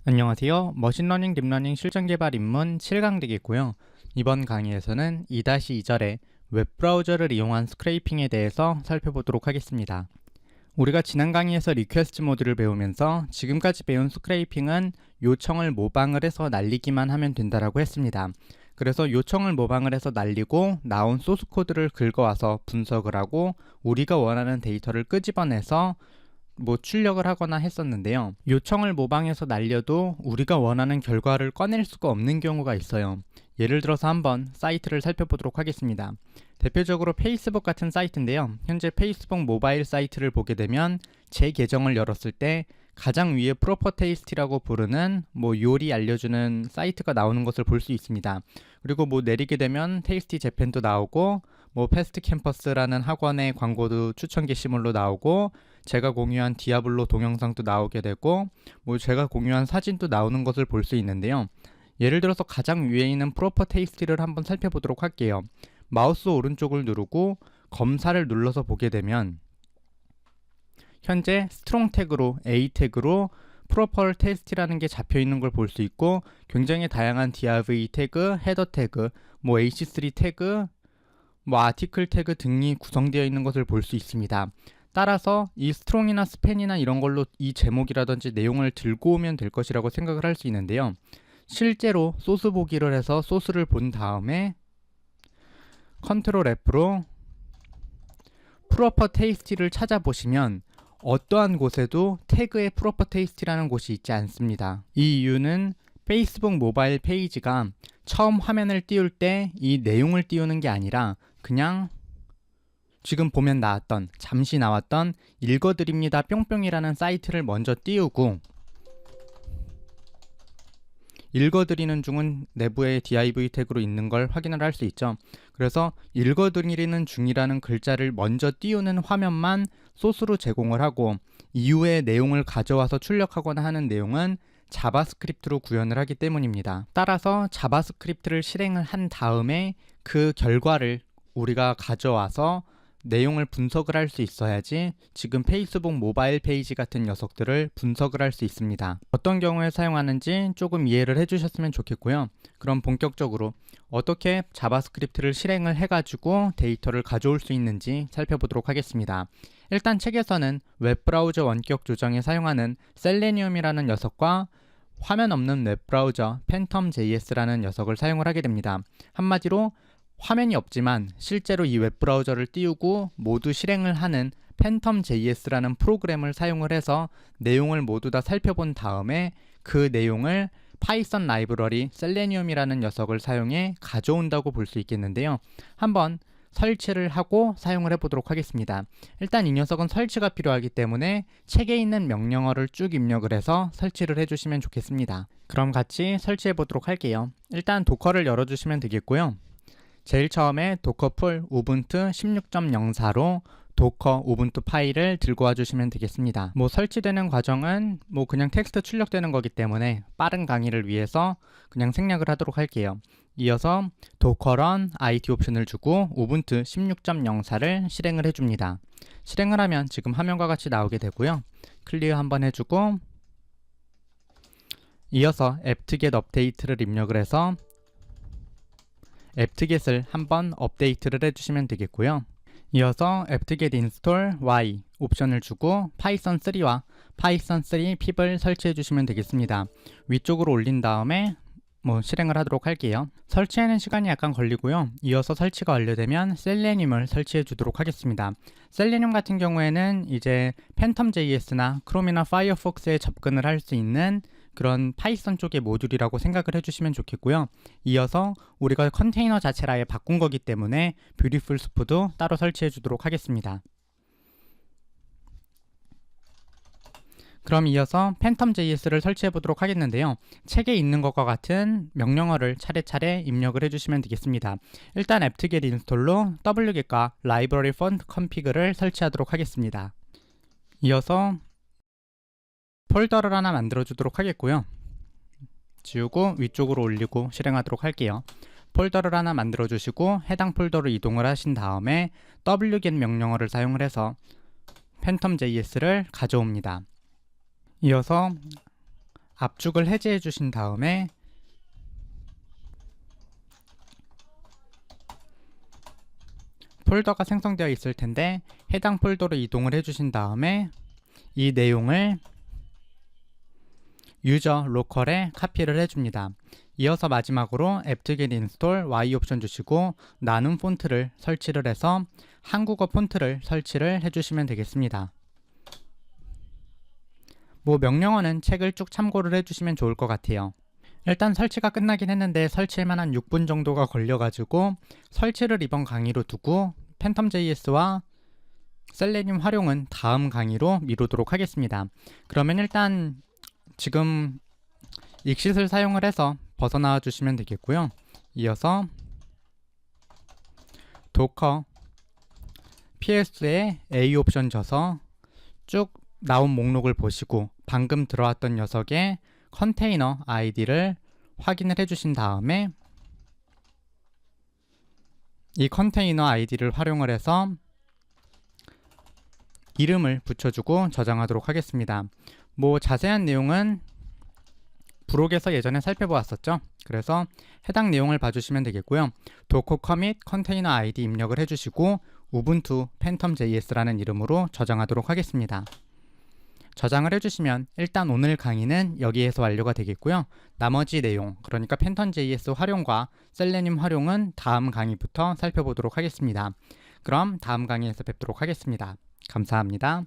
안녕하세요. 머신러닝 딥러닝 실전개발 입문 7강되겠고요. 이번 강의에서는 2-2절의 웹브라우저를 이용한 스크레이핑에 대해서 살펴보도록 하겠습니다. 우리가 지난 강의에서 리퀘스트 모드를 배우면서 지금까지 배운 스크레이핑은 요청을 모방을 해서 날리기만 하면 된다라고 했습니다. 그래서 요청을 모방을 해서 날리고 나온 소스 코드를 긁어와서 분석을 하고 우리가 원하는 데이터를 끄집어내서 출력을 하거나 했었는데요. 요청을 모방해서 날려도 우리가 원하는 결과를 꺼낼 수가 없는 경우가 있어요. 예를 들어서 한번 사이트를 살펴보도록 하겠습니다. 대표적으로 페이스북 같은 사이트인데요. 현재 페이스북 모바일 사이트를 보게 되면 제 계정을 열었을 때 가장 위에 프로퍼 테이스티라고 부르는 요리 알려주는 사이트가 나오는 것을 볼 수 있습니다. 그리고 내리게 되면 테이스티 재팬도 나오고 패스트 캠퍼스라는 학원의 광고도 추천 게시물로 나오고 제가 공유한 디아블로 동영상도 나오게 되고 제가 공유한 사진도 나오는 것을 볼 수 있는데요. 예를 들어서 가장 위에 있는 프로퍼 테이스티를 한번 살펴보도록 할게요. 마우스 오른쪽을 누르고 검사를 눌러서 보게 되면 현재 스트롱 태그로 A 태그로 프로퍼 테이스티라는 게 잡혀 있는 걸 볼 수 있고 굉장히 다양한 div 태그, 헤더 태그, h3 태그, 아티클 태그 등이 구성되어 있는 것을 볼 수 있습니다. 따라서 이 스트롱이나 스팬이나 이런 걸로 이 제목이라든지 내용을 들고 오면 될 것이라고 생각을 할 수 있는데요. 실제로 소스 보기를 해서 소스를 본 다음에 컨트롤 F로 프로퍼 테이스티를 찾아보시면 어떠한 곳에도 태그에 프로퍼 테이스티라는 곳이 있지 않습니다. 이 이유는 페이스북 모바일 페이지가 처음 화면을 띄울 때 이 내용을 띄우는 게 아니라 그냥 지금 보면 잠시 나왔던 읽어드립니다 뿅뿅이라는 사이트를 먼저 띄우고 읽어드리는 중은 내부에 div 태그로 있는 걸 확인을 할 수 있죠. 그래서 읽어드리는 중이라는 글자를 먼저 띄우는 화면만 소스로 제공을 하고 이후에 내용을 가져와서 출력하거나 하는 내용은 자바스크립트로 구현을 하기 때문입니다. 따라서 자바스크립트를 실행을 한 다음에 그 결과를 우리가 가져와서 내용을 분석을 할 수 있어야지 지금 페이스북 모바일 페이지 같은 녀석들을 분석을 할 수 있습니다. 어떤 경우에 사용하는지 조금 이해를 해주셨으면 좋겠고요. 그럼 본격적으로 어떻게 자바스크립트를 실행을 해가지고 데이터를 가져올 수 있는지 살펴보도록 하겠습니다. 일단 책에서는 웹브라우저 원격 조정에 사용하는 셀레니움이라는 녀석과 화면 없는 웹브라우저 팬텀 JS라는 녀석을 사용을 하게 됩니다. 한마디로 화면이 없지만 실제로 이 웹브라우저를 띄우고 모두 실행을 하는 팬텀 JS라는 프로그램을 사용을 해서 내용을 모두 다 살펴본 다음에 그 내용을 파이썬 라이브러리 셀레니움이라는 녀석을 사용해 가져온다고 볼 수 있겠는데요. 한번 설치를 하고 사용을 해보도록 하겠습니다. 일단 이 녀석은 설치가 필요하기 때문에 책에 있는 명령어를 쭉 입력을 해서 설치를 해주시면 좋겠습니다. 그럼 같이 설치해 보도록 할게요. 일단 도커를 열어주시면 되겠고요. 제일 처음에 도커풀 우분투 16.04로 도커 우분투 파일을 들고 와주시면 되겠습니다. 설치되는 과정은 그냥 텍스트 출력되는 거기 때문에 빠른 강의를 위해서 그냥 생략을 하도록 할게요. 이어서 도커런 IT 옵션을 주고 우분투 16.04를 실행을 해줍니다. 실행을 하면 지금 화면과 같이 나오게 되고요. 클리어 한번 해주고 이어서 apt-get 업데이트를 입력을 해서 apt-get을 한번 업데이트를 해주시면 되겠고요. 이어서 apt-get install y 옵션을 주고 python3와 python3 pip을 설치해 주시면 되겠습니다. 위쪽으로 올린 다음에 실행을 하도록 할게요. 설치하는 시간이 약간 걸리고요. 이어서 설치가 완료되면 셀레늄을 설치해 주도록 하겠습니다. 셀레늄 같은 경우에는 이제 팬텀 JS나 크롬이나 파이어폭스에 접근을 할 수 있는 그런 파이썬 쪽의 모듈이라고 생각을 해주시면 좋겠고요. 이어서 우리가 컨테이너 자체를 아예 바꾼 거기 때문에 뷰티풀 스프도 따로 설치해 주도록 하겠습니다. 그럼 이어서 팬텀 JS를 설치해 보도록 하겠는데요. 책에 있는 것과 같은 명령어를 차례차례 입력을 해주시면 되겠습니다. 일단 apt-get install로 wget과 library font config를 설치하도록 하겠습니다. 이어서 폴더를 하나 만들어 주도록 하겠고요. 지우고 위쪽으로 올리고 실행하도록 할게요. 폴더를 하나 만들어 주시고 해당 폴더로 이동을 하신 다음에 wget 명령어를 사용을 해서 팬텀 JS를 가져옵니다. 이어서 압축을 해제해 주신 다음에 폴더가 생성되어 있을 텐데 해당 폴더로 이동을 해주신 다음에 이 내용을 유저 로컬에 카피를 해줍니다. 이어서 마지막으로 apt-get install Y 옵션 주시고 나눔 폰트를 설치를 해서 한국어 폰트를 설치를 해주시면 되겠습니다. 명령어는 책을 쭉 참고를 해주시면 좋을 것 같아요. 일단 설치가 끝나긴 했는데 설치에만 한 6분 정도가 걸려가지고 설치를 이번 강의로 두고 팬텀.js와 셀레늄 활용은 다음 강의로 미루도록 하겠습니다. 그러면 일단 지금 익싯을 사용을 해서 벗어나와 주시면 되겠고요. 이어서 도커 ps에 a 옵션 줘서 쭉 나온 목록을 보시고 방금 들어왔던 녀석의 컨테이너 아이디를 확인을 해주신 다음에 이 컨테이너 아이디를 활용을 해서 이름을 붙여주고 저장하도록 하겠습니다. 자세한 내용은 브록에서 예전에 살펴보았었죠. 그래서 해당 내용을 봐주시면 되겠고요. 도커 커밋 컨테이너 아이디 입력을 해주시고 우분투 팬텀.js라는 이름으로 저장하도록 하겠습니다. 저장을 해주시면 일단 오늘 강의는 여기에서 완료가 되겠고요. 나머지 내용, 그러니까 팬텀.js 활용과 셀레늄 활용은 다음 강의부터 살펴보도록 하겠습니다. 그럼 다음 강의에서 뵙도록 하겠습니다. 감사합니다.